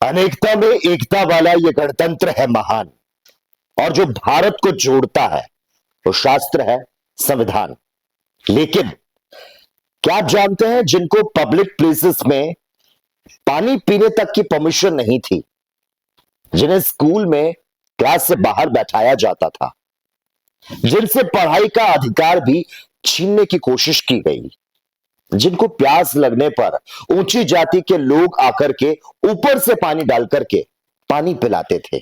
अनेकता में एकता वाला ये गणतंत्र है महान। और जो भारत को जोड़ता है वो शास्त्र है, संविधान। लेकिन क्या आप जानते हैं जिनको पब्लिक प्लेसेस में पानी पीने तक की परमिशन नहीं थी, जिन्हें स्कूल में क्लास से बाहर बैठाया जाता था, जिनसे पढ़ाई का अधिकार भी छीनने की कोशिश की गई, जिनको प्यास लगने पर ऊंची जाति के लोग आकर के ऊपर से पानी डाल करके पानी पिलाते थे,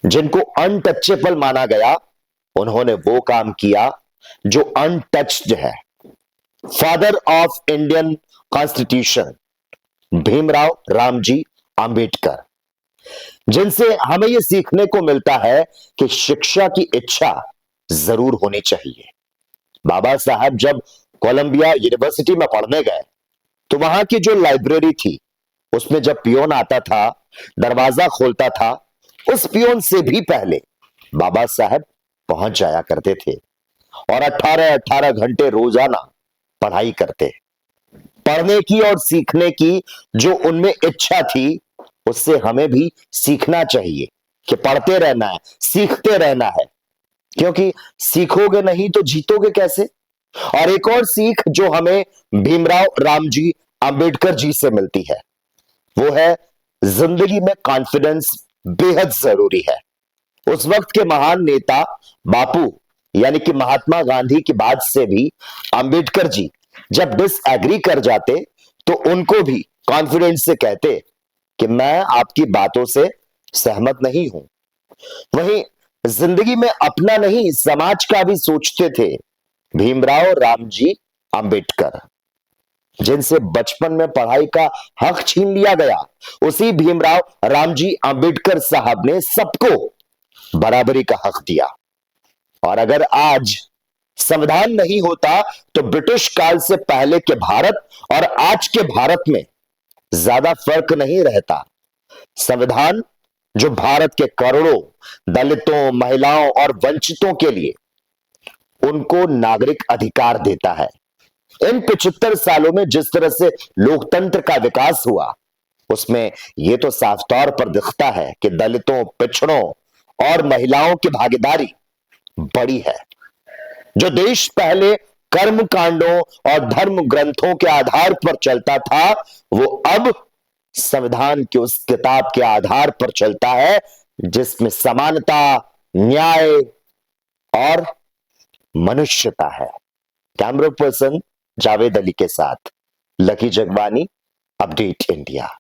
जिनको अनटचेबल माना गया, उन्होंने वो काम किया जो अनटच्ड है। Father of Indian constitution Bhimrao Ramji Ambedkar, जिनसे हमें यह सीखने को मिलता है कि शिक्षा की इच्छा जरूर होनी चाहिए। बाबा साहब जब कोलंबिया यूनिवर्सिटी में पढ़ने गए तो वहां की जो लाइब्रेरी थी उसमें जब पियोन आता था, दरवाजा खोलता था, उस पियोन से भी पहले बाबा साहब पहुंच जाया करते थे और 18-18 घंटे रोजाना पढ़ाई करते। पढ़ने की और सीखने की जो उनमें इच्छा थी, उससे हमें भी सीखना चाहिए कि पढ़ते रहना है, सीखते रहना है, क्योंकि सीखोगे नहीं तो जीतोगे कैसे। और एक और सीख जो हमें भीमराव रामजी आंबेडकर जी से मिलती है वो है जिंदगी में कॉन्फिडेंस बेहद जरूरी है। उस वक्त के महान नेता बापू यानी कि महात्मा गांधी की बात से भी आंबेडकर जी जब डिसएग्री कर जाते तो उनको भी कॉन्फिडेंस से कहते कि मैं आपकी बातों से सहमत नहीं हूं। वहीं जिंदगी में अपना नहीं समाज का भी सोचते थे भीमराव रामजी आंबेडकर, जिनसे बचपन में पढ़ाई का हक छीन लिया गया। उसी भीमराव रामजी आंबेडकर साहब ने सबको बराबरी का हक दिया। और अगर आज संविधान नहीं होता तो ब्रिटिश काल से पहले के भारत और आज के भारत में ज्यादा फर्क नहीं रहता। संविधान जो भारत के करोड़ों दलितों, महिलाओं और वंचितों के लिए उनको नागरिक अधिकार देता है। इन 75 सालों में जिस तरह से लोकतंत्र का विकास हुआ उसमें यह तो साफ तौर पर दिखता है कि दलितों, पिछड़ों और महिलाओं की भागीदारी बड़ी है। जो देश पहले कर्म कांडों और धर्म ग्रंथों के आधार पर चलता था वो अब संविधान की उस किताब के आधार पर चलता है जिसमें समानता, न्याय और मनुष्यता है। कैमरा पर्सन जावेद अली के साथ लकी जगवानी, अपडेट इंडिया।